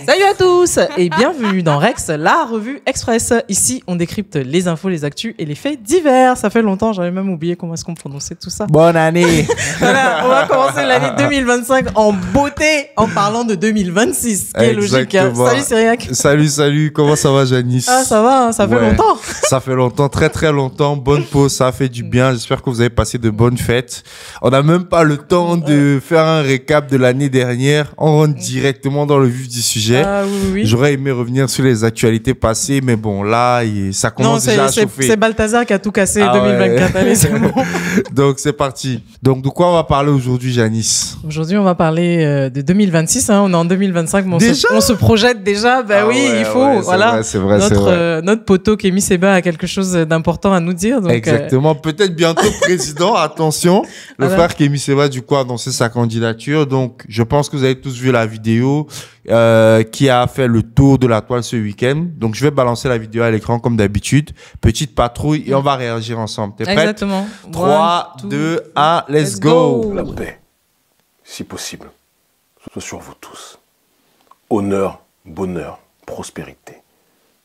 Salut à tous et bienvenue dans Rex, la revue Express. Ici, on décrypte les infos, les actus et les faits divers. Ça fait longtemps, j'avais même oublié comment est-ce qu'on prononçait tout ça. Bonne année. Voilà, on va commencer l'année 2025 en beauté en parlant de 2026, qui est logique. Hein. Salut Cyriac. Salut, comment ça va Janice? Ah ça va, hein, ça fait longtemps. Ça fait longtemps, très longtemps. Bonne pause, ça a fait du bien. J'espère que vous avez passé de bonnes fêtes. On n'a même pas le temps de faire un récap de l'année dernière. On rentre directement dans le vif du sujet. Ah, oui. J'aurais aimé revenir sur les actualités passées, mais bon, là, ça commence déjà à chauffer. C'est Balthazar qui a tout cassé 2024. Ouais. Allez, c'est bon. Donc, c'est parti. Donc, de quoi on va parler aujourd'hui, Janice? Aujourd'hui, on va parler de 2026. Hein. On est en 2025, mais on se projette déjà. Ben il faut. Ouais, voilà. C'est vrai. Notre poteau Kémy Séba a quelque chose d'important à nous dire. Donc, exactement. Peut-être bientôt président. Attention. Le frère Kémy Séba, du coup, a annoncé sa candidature. Donc, je pense que vous avez tous vu la vidéo qui a fait le tour de la toile ce week-end. Donc, je vais balancer la vidéo à l'écran comme d'habitude. Petite patrouille et on va réagir ensemble. T'es prête? Exactement. 3, 2, 1, let's go. La paix, si possible, soit sur vous tous. Honneur, bonheur, prospérité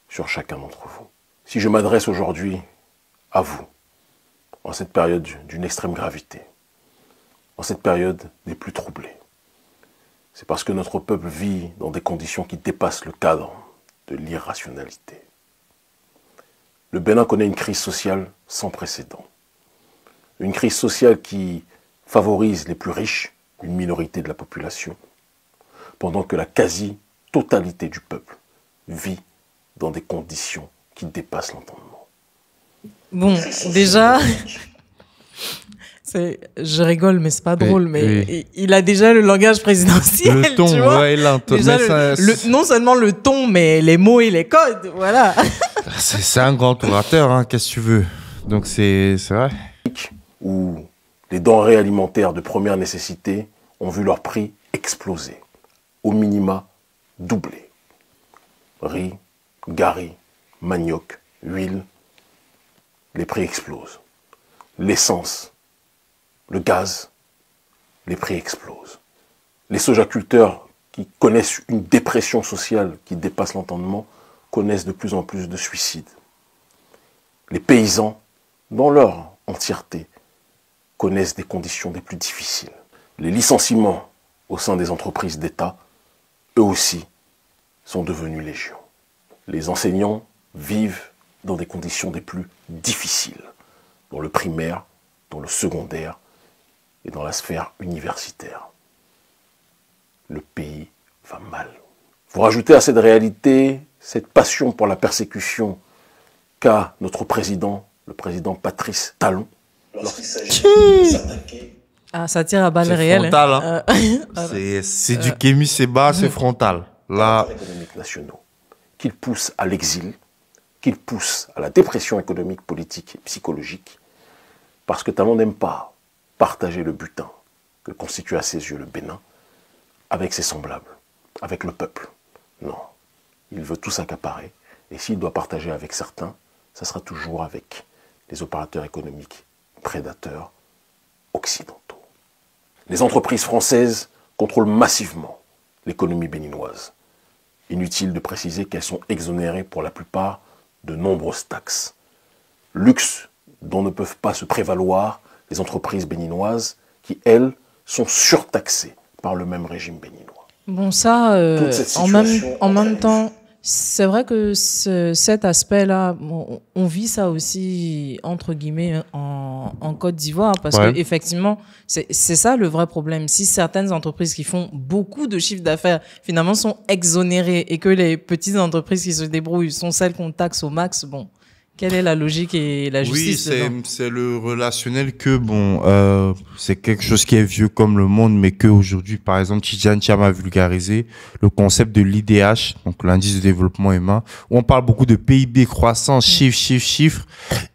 sur chacun d'entre vous. Si je m'adresse aujourd'hui à vous, en cette période d'une extrême gravité, en cette période des plus troublées, c'est parce que notre peuple vit dans des conditions qui dépassent le cadre de l'irrationalité. Le Bénin connaît une crise sociale sans précédent. Une crise sociale qui favorise les plus riches, une minorité de la population, pendant que la quasi-totalité du peuple vit dans des conditions qui dépassent l'entendement. Bon, déjà... Je rigole, mais c'est pas drôle. Mais il a déjà le langage présidentiel. Le ton, tu vois il a un ton. Non seulement le ton, mais les mots et les codes, voilà. C'est un grand orateur, hein, qu'est-ce que tu veux. Donc c'est vrai. Où les denrées alimentaires de première nécessité ont vu leur prix exploser, au minima doubler. Riz, gari, manioc, huile, les prix explosent. L'essence, le gaz, les prix explosent. Les sojaculteurs qui connaissent une dépression sociale qui dépasse l'entendement connaissent de plus en plus de suicides. Les paysans, dans leur entièreté, connaissent des conditions des plus difficiles. Les licenciements au sein des entreprises d'État, eux aussi, sont devenus légion. Les enseignants vivent dans des conditions des plus difficiles, dans le primaire, dans le secondaire et dans la sphère universitaire. Le pays va mal. Vous rajoutez à cette réalité cette passion pour la persécution qu'a notre président, le président Patrice Talon. Lorsqu'il s'agit de s'attaquer... Ah, ça tire à balles réelles. Frontal, hein. C'est du Kémy Séba, c'est frontal. Là... économiques nationaux, qu'il pousse à l'exil, qu'il pousse à la dépression économique, politique et psychologique, parce que Talon n'aime pas partager le butin que constitue à ses yeux le Bénin avec ses semblables, avec le peuple. Non, il veut tout s'accaparer, et s'il doit partager avec certains, ça sera toujours avec les opérateurs économiques prédateurs occidentaux. Les entreprises françaises contrôlent massivement l'économie béninoise. Inutile de préciser qu'elles sont exonérées pour la plupart de nombreuses taxes. Luxe dont ne peuvent pas se prévaloir les entreprises béninoises qui, elles, sont surtaxées par le même régime béninois. Bon, ça, en même temps, c'est vrai que cet aspect-là, on vit ça aussi, entre guillemets, en Côte d'Ivoire, parce que effectivement, c'est ça le vrai problème. Si certaines entreprises qui font beaucoup de chiffres d'affaires, finalement, sont exonérées, et que les petites entreprises qui se débrouillent sont celles qu'on taxe au max, bon... Quelle est la logique et la justice? Oui, c'est le relationnel que, bon, c'est quelque chose qui est vieux comme le monde, mais que aujourd'hui, par exemple, Tidjane Thiam a vulgarisé le concept de l'IDH, donc l'indice de développement humain, où on parle beaucoup de PIB, croissance, chiffres,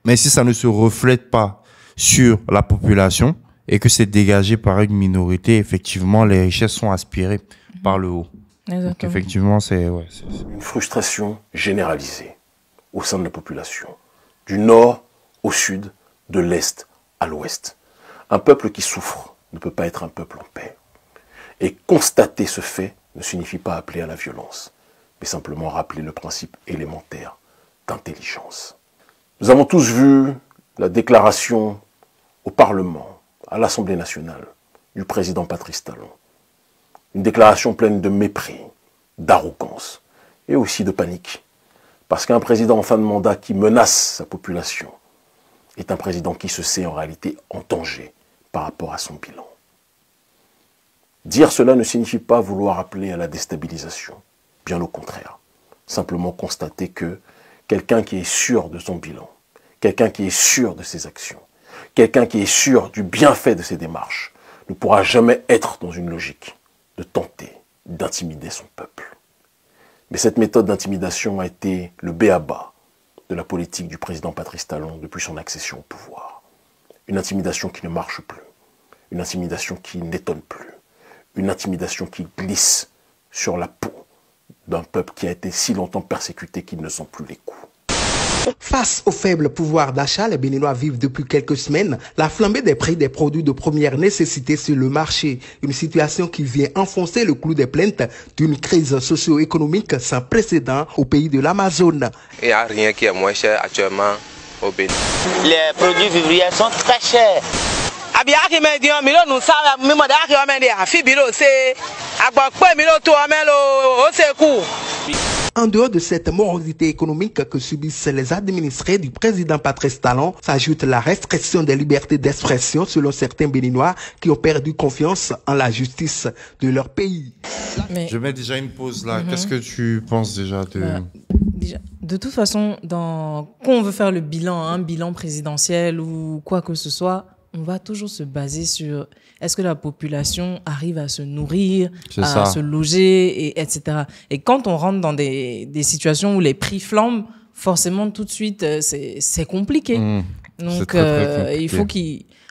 mais si ça ne se reflète pas sur la population et que c'est dégagé par une minorité, effectivement, les richesses sont aspirées par le haut. Exactement. Donc, effectivement, c'est une frustration généralisée au sein de la population, du nord au sud, de l'est à l'ouest. Un peuple qui souffre ne peut pas être un peuple en paix. Et constater ce fait ne signifie pas appeler à la violence, mais simplement rappeler le principe élémentaire d'intelligence. Nous avons tous vu la déclaration au Parlement, à l'Assemblée nationale, du président Patrice Talon. Une déclaration pleine de mépris, d'arrogance et aussi de panique. Parce qu'un président en fin de mandat qui menace sa population est un président qui se sait en réalité en danger par rapport à son bilan. Dire cela ne signifie pas vouloir appeler à la déstabilisation. Bien au contraire. Simplement constater que quelqu'un qui est sûr de son bilan, quelqu'un qui est sûr de ses actions, quelqu'un qui est sûr du bienfait de ses démarches, ne pourra jamais être dans une logique de tenter d'intimider son peuple. Mais cette méthode d'intimidation a été le b.a.-ba de la politique du président Patrice Talon depuis son accession au pouvoir. Une intimidation qui ne marche plus, une intimidation qui n'étonne plus, une intimidation qui glisse sur la peau d'un peuple qui a été si longtemps persécuté qu'il ne sent plus les coups. Face au faible pouvoir d'achat, les Béninois vivent depuis quelques semaines la flambée des prix des produits de première nécessité sur le marché. Une situation qui vient enfoncer le clou des plaintes d'une crise socio-économique sans précédent au pays de l'Amazone. Il n'y a rien qui est moins cher actuellement au Bénin. Les produits vivriers sont très chers. En dehors de cette morosité économique que subissent les administrés du président Patrice Talon, s'ajoute la restriction des libertés d'expression selon certains Béninois qui ont perdu confiance en la justice de leur pays. Mais... Je mets déjà une pause là. Qu'est-ce que tu penses déjà de... Déjà, de toute façon, quand on veut faire le bilan, un bilan présidentiel ou quoi que ce soit, on va toujours se baser sur est-ce que la population arrive à se nourrir, à se loger, et etc. Et quand on rentre dans des situations où les prix flambent, forcément, tout de suite, c'est compliqué. Donc, très compliqué. Il faut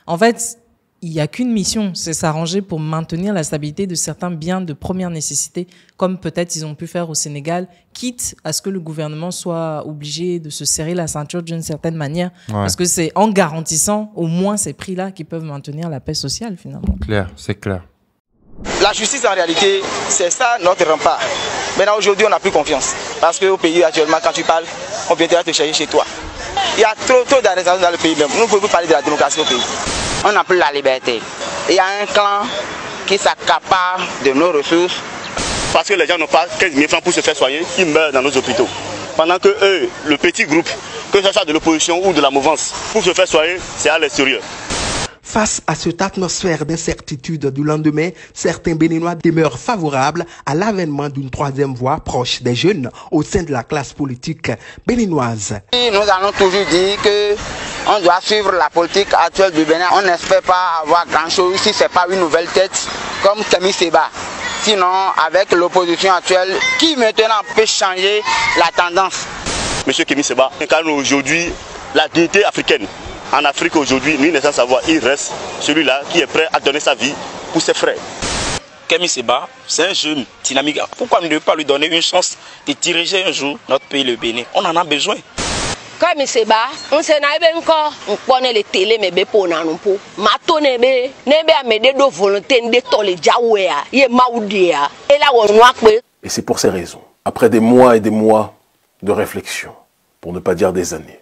en fait, il n'y a qu'une mission, c'est s'arranger pour maintenir la stabilité de certains biens de première nécessité, comme peut-être ils ont pu faire au Sénégal, quitte à ce que le gouvernement soit obligé de se serrer la ceinture d'une certaine manière, parce que c'est en garantissant au moins ces prix-là qui peuvent maintenir la paix sociale finalement. Clair, c'est clair. La justice en réalité, c'est ça notre rempart. Maintenant aujourd'hui on n'a plus confiance, parce qu'au pays actuellement quand tu parles, on viendra te chercher chez toi. Il y a trop d'arrestations dans le pays même, nous ne pouvons plus parler de la démocratie au pays. On n'a plus la liberté. Il y a un clan qui s'accapare de nos ressources. Parce que les gens n'ont pas 15 000 francs pour se faire soigner, ils meurent dans nos hôpitaux. Pendant que eux, le petit groupe, que ce soit de l'opposition ou de la mouvance, pour se faire soigner, c'est à l'extérieur. Face à cette atmosphère d'incertitude du lendemain, certains Béninois demeurent favorables à l'avènement d'une troisième voie proche des jeunes au sein de la classe politique béninoise. Nous allons toujours dire qu'on doit suivre la politique actuelle du Bénin. On n'espère pas avoir grand-chose si ce n'est pas une nouvelle tête comme Kémi Séba. Sinon, avec l'opposition actuelle, qui maintenant peut changer la tendance? Monsieur Kémi Séba incarne aujourd'hui la dignité africaine. En Afrique aujourd'hui, nous ne sans savoir, il reste celui-là qui est prêt à donner sa vie pour ses frères. Kémi Séba, c'est un jeune dynamique. Pourquoi ne pas lui donner une chance de diriger un jour notre pays, le Bénin? On en a besoin. Kémi Séba, on s'en a encore, on connaît les télé, mais on n'a pas de mato nebe, de volonté, de tole jaouéa, yé maoudéa, et là on noie. Et c'est pour ces raisons, après des mois et des mois de réflexion, pour ne pas dire des années,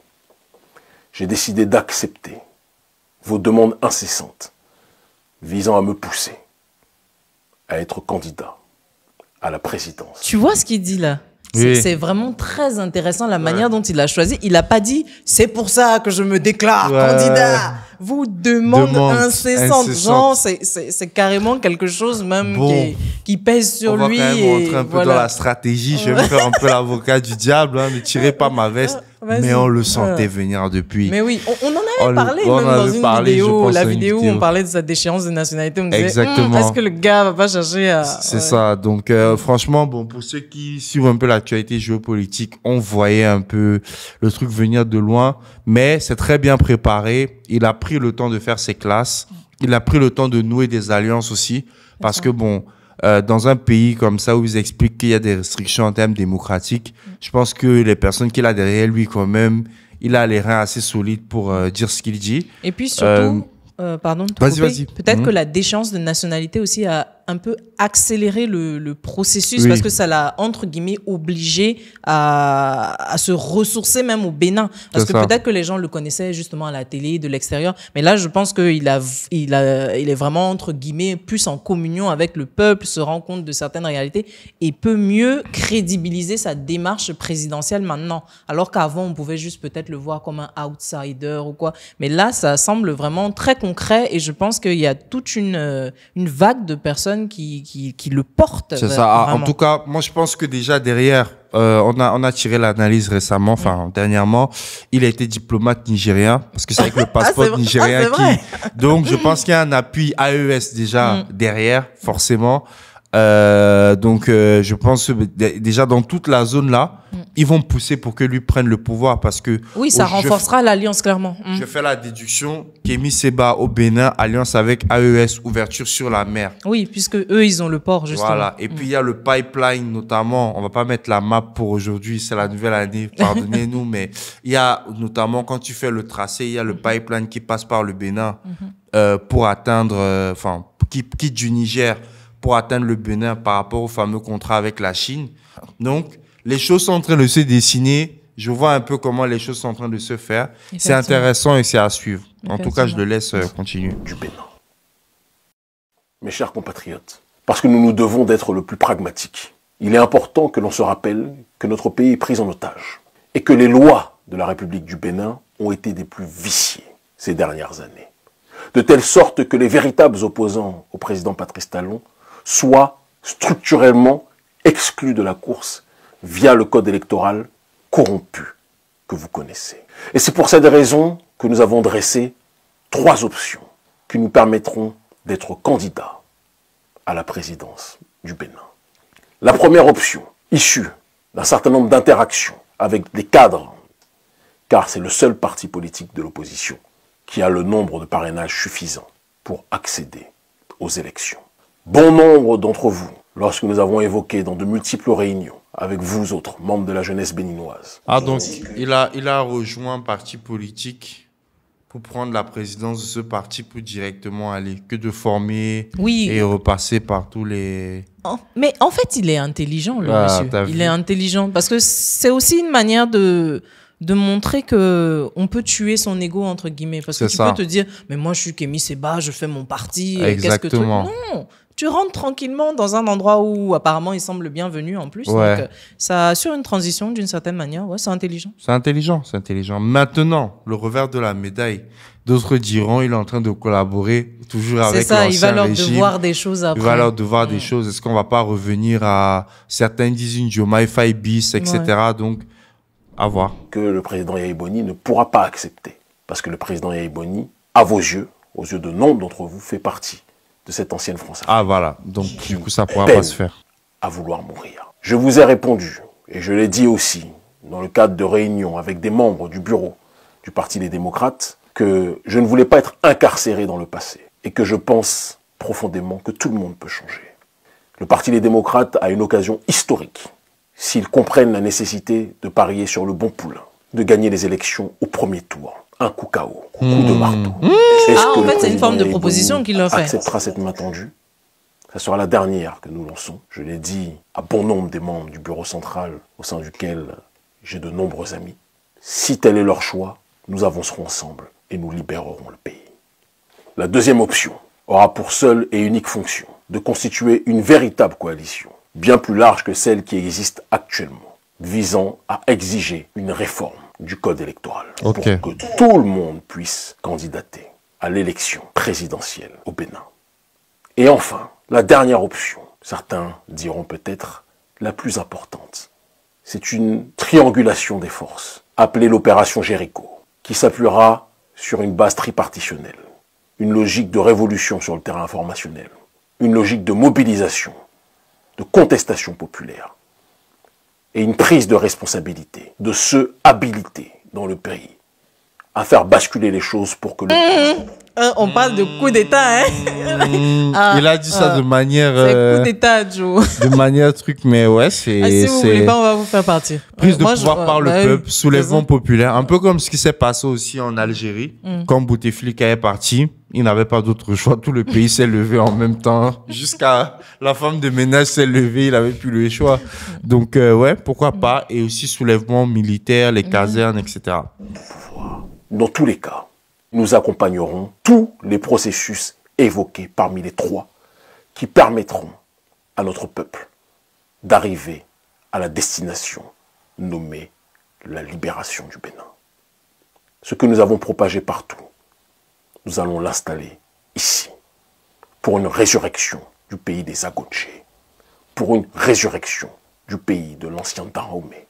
j'ai décidé d'accepter vos demandes incessantes visant à me pousser à être candidat à la présidence. Tu vois ce qu'il dit là? C'est vraiment très intéressant la manière dont il a choisi. Il n'a pas dit « c'est pour ça que je me déclare candidat ». Vous demande incessante. Genre, c'est carrément quelque chose même qui pèse sur lui. On va quand même rentrer un peu dans la stratégie. Je vais me faire un peu l'avocat du diable. Ne tirez pas ma veste. Mais on le sentait venir depuis. Mais oui, on en avait parlé même dans une vidéo. La vidéo où on parlait de sa déchéance de nationalité. On disait, est-ce que le gars va pas chercher à... C'est ça. Donc, franchement, bon, pour ceux qui suivent un peu l'actualité géopolitique, on voyait un peu le truc venir de loin. Mais c'est très bien préparé. Il a pris le temps de faire ses classes. Il a pris le temps de nouer des alliances aussi. Parce que bon... dans un pays comme ça où ils expliquent qu'il y a des restrictions en termes démocratiques, je pense que les personnes qu'il a derrière lui quand même, il a les reins assez solides pour dire ce qu'il dit. Et puis surtout, pardon, vas-y. Peut-être que la déchéance de nationalité aussi a un peu accéléré le processus parce que ça l'a, entre guillemets, obligé à se ressourcer même au Bénin. Parce que peut-être que les gens le connaissaient justement à la télé, de l'extérieur. Mais là, je pense qu'il est vraiment, entre guillemets, plus en communion avec le peuple, se rend compte de certaines réalités et peut mieux crédibiliser sa démarche présidentielle maintenant. Alors qu'avant, on pouvait juste peut-être le voir comme un outsider ou quoi. Mais là, ça semble vraiment très concret et je pense qu'il y a toute une vague de personnes qui le portent. C'est ça. En tout cas, moi, je pense que déjà derrière, on a tiré l'analyse récemment, enfin, dernièrement, il a été diplomate nigérien, parce que c'est avec le passeport nigérien donc, je pense qu'il y a un appui AES déjà derrière, forcément. Donc, je pense que déjà dans toute la zone là, ils vont pousser pour que lui prenne le pouvoir parce que... Oui, ça renforcera l'alliance, clairement. Je fais la déduction, Kémi Séba au Bénin, alliance avec AES, ouverture sur la mer. Oui, puisque eux, ils ont le port, justement. Voilà. Et puis, il y a le pipeline, notamment. On va pas mettre la map pour aujourd'hui, c'est la nouvelle année, pardonnez-nous, mais il y a notamment, quand tu fais le tracé, il y a le pipeline qui passe par le Bénin pour atteindre, qui quitte du Niger pour atteindre le Bénin par rapport au fameux contrat avec la Chine. Donc, les choses sont en train de se dessiner. Je vois un peu comment les choses sont en train de se faire. C'est intéressant et c'est à suivre. En tout cas, je le laisse continuer. Du Bénin. Mes chers compatriotes, parce que nous nous devons d'être le plus pragmatiques, il est important que l'on se rappelle que notre pays est pris en otage et que les lois de la République du Bénin ont été des plus viciées ces dernières années. De telle sorte que les véritables opposants au président Patrice Talon soient structurellement exclus de la course via le code électoral corrompu que vous connaissez. Et c'est pour cette raison que nous avons dressé 3 options qui nous permettront d'être candidats à la présidence du Bénin. La première option, issue d'un certain nombre d'interactions avec des cadres, car c'est le seul parti politique de l'opposition qui a le nombre de parrainages suffisant pour accéder aux élections. Bon nombre d'entre vous, lorsque nous avons évoqué dans de multiples réunions avec vous autres, membres de la jeunesse béninoise. Ah, donc il a rejoint un parti politique pour prendre la présidence de ce parti pour directement aller, que de former et repasser par tous les... Mais en fait, il est intelligent, le monsieur. Il est intelligent parce que c'est aussi une manière de montrer que on peut tuer son ego, entre guillemets, parce que tu peux te dire, mais moi je suis Kémi Séba, je fais mon parti, qu'est-ce que tu... Non, tu rentres tranquillement dans un endroit où apparemment il semble bienvenu en plus, donc ça assure une transition d'une certaine manière. C'est intelligent. C'est intelligent. Maintenant, le revers de la médaille, d'autres diront, il est en train de collaborer toujours avec l'ancien régime. Il va leur devoir des choses après. Il va leur devoir des choses. Est-ce qu'on va pas revenir à... Certains disent une Diomaye Faye bis, etc. Donc, à voir. Que le président Yaya Boni ne pourra pas accepter. Parce que le président Yaya Boni, à vos yeux de nombre d'entre vous, fait partie de cette ancienne France. Ah voilà, donc du coup ça ne pourra pas se faire. À vouloir mourir. Je vous ai répondu, et je l'ai dit aussi, dans le cadre de réunions avec des membres du bureau du Parti des démocrates, que je ne voulais pas être incarcéré dans le passé, et que je pense profondément que tout le monde peut changer. Le Parti des démocrates a une occasion historique, s'ils comprennent la nécessité de parier sur le bon poulain, de gagner les élections au premier tour. Un coup KO, coup de marteau. En fait, c'est une forme de proposition qu'il a fait. Acceptera cette main tendue. Ça sera la dernière que nous lançons. Je l'ai dit à bon nombre des membres du bureau central, au sein duquel j'ai de nombreux amis. Si tel est leur choix, nous avancerons ensemble et nous libérerons le pays. La deuxième option aura pour seule et unique fonction de constituer une véritable coalition, bien plus large que celle qui existe actuellement, visant à exiger une réforme du code électoral pour que tout le monde puisse candidater à l'élection présidentielle au Bénin. Et enfin, la dernière option, certains diront peut-être la plus importante, c'est une triangulation des forces, appelée l'opération Jéricho, qui s'appuiera sur une base tripartitionnelle, une logique de révolution sur le terrain informationnel, une logique de mobilisation, de contestation populaire, et une prise de responsabilité de ceux habilités dans le pays à faire basculer les choses pour que le pays On parle de coup d'État, hein. Il a dit ça de manière... c'est coup d'État, Joe. De manière truc, mais ouais, c'est... si vous voulez pas, on va vous faire partir. Prise de pouvoir par le peuple, soulèvement populaire. Un peu comme ce qui s'est passé aussi en Algérie. Quand Bouteflika est parti, il n'avait pas d'autre choix. Tout le pays s'est levé en même temps. Jusqu'à la femme de ménage s'est levée, il n'avait plus le choix. Donc, ouais, pourquoi pas. Et aussi soulèvement militaire, les casernes, etc. Dans tous les cas, nous accompagnerons tous les processus évoqués parmi les 3 qui permettront à notre peuple d'arriver à la destination nommée la libération du Bénin. Ce que nous avons propagé partout, nous allons l'installer ici pour une résurrection du pays des Agonchés, pour une résurrection du pays de l'ancien Dahomey,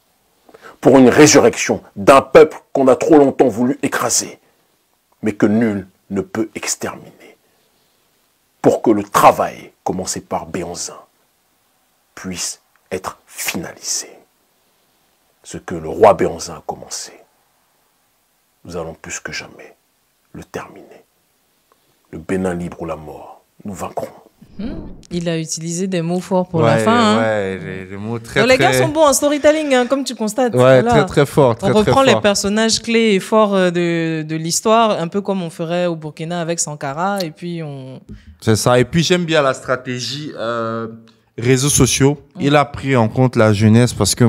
pour une résurrection d'un peuple qu'on a trop longtemps voulu écraser, mais que nul ne peut exterminer, pour que le travail commencé par Béhanzin puisse être finalisé. Ce que le roi Béhanzin a commencé, nous allons plus que jamais le terminer. Le Bénin libre ou la mort, nous vaincrons. Il a utilisé des mots forts pour la fin. Ouais, les mots très, les gars sont bons en storytelling, hein, comme tu constates. Ouais, voilà. Très fort. On reprend les personnages clés et forts de l'histoire, un peu comme on ferait au Burkina avec Sankara, et puis on... C'est ça. Et puis j'aime bien la stratégie réseaux sociaux. Il a pris en compte la jeunesse parce que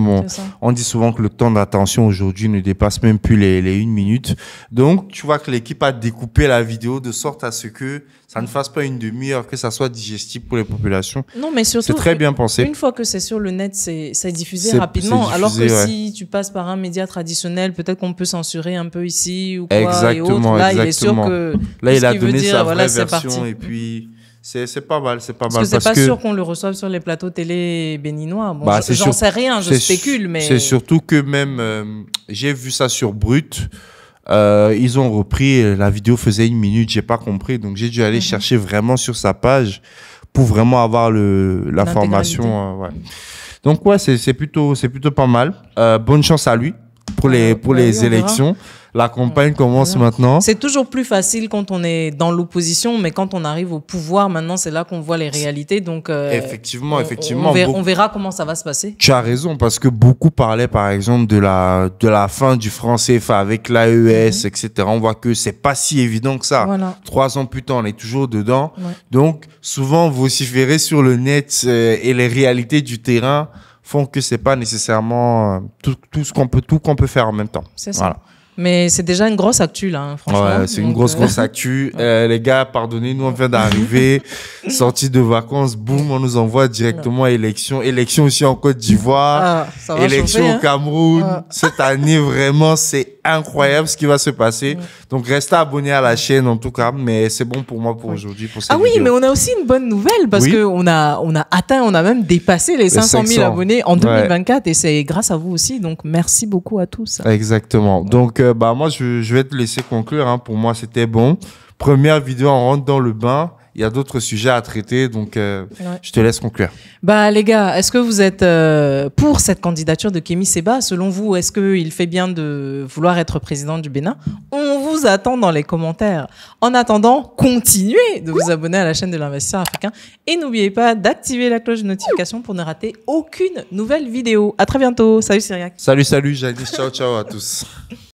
on dit souvent que le temps d'attention aujourd'hui ne dépasse même plus les 1 minute. Donc, tu vois que l'équipe a découpé la vidéo de sorte à ce que ça ne fasse pas une demi-heure, que ça soit digestible pour les populations. Non, mais surtout, c'est très bien pensé. Une fois que c'est sur le net, c'est diffusé rapidement. Alors que si tu passes par un média traditionnel, peut-être qu'on peut censurer un peu ici ou quoi. Exactement, et autres. Là, il est sûr que là, il a donné sa vraie version et puis... C'est pas mal, c'est pas mal. Parce que c'est pas sûr qu'on le reçoive sur les plateaux télé béninois. Bon, j'en sais rien, je spécule, mais... C'est surtout que même, j'ai vu ça sur Brut, ils ont repris, la vidéo faisait 1 minute, j'ai pas compris, donc j'ai dû aller chercher vraiment sur sa page pour vraiment avoir l'information. Ouais. Donc ouais, c'est plutôt pas mal. Bonne chance à lui pour les élections. La campagne commence maintenant. C'est toujours plus facile quand on est dans l'opposition, mais quand on arrive au pouvoir, maintenant, c'est là qu'on voit les réalités. Donc, effectivement. On verra comment ça va se passer. Tu as raison, parce que beaucoup parlaient, par exemple, de la fin du franc CFA avec l'AES, etc. On voit que c'est pas si évident que ça. Voilà. 3 ans plus tard, on est toujours dedans. Ouais. Donc, souvent, vociférer sur le net et les réalités du terrain font que c'est pas nécessairement tout qu'on peut faire en même temps. C'est ça. Voilà. Mais c'est déjà une grosse actu, là, hein, franchement. Ouais, c'est une grosse actu. Les gars, pardonnez-nous, on vient d'arriver, sortie de vacances, boum, on nous envoie directement à élection. Élection aussi en Côte d'Ivoire, élection chauffer, au Cameroun. Cette année, vraiment, c'est incroyable ce qui va se passer. Donc, restez abonnés à la chaîne, en tout cas. Mais c'est bon pour moi pour aujourd'hui, pour cette vidéo. Mais on a aussi une bonne nouvelle parce que on a même dépassé les 500 000 abonnés en 2024 et c'est grâce à vous aussi. Donc, merci beaucoup à tous. Exactement. Donc, moi, je vais te laisser conclure. Hein. Pour moi, c'était bon. Première vidéo, on rentre dans le bain. Il y a d'autres sujets à traiter, donc je te laisse conclure. Les gars, est-ce que vous êtes pour cette candidature de Kémy Séba? Selon vous, est-ce qu'il fait bien de vouloir être président du Bénin? On vous attend dans les commentaires. En attendant, continuez de vous abonner à la chaîne de l'Investisseur Africain et n'oubliez pas d'activer la cloche de notification pour ne rater aucune nouvelle vidéo. À très bientôt. Salut Cyriac. Salut Jadis. Ciao à tous.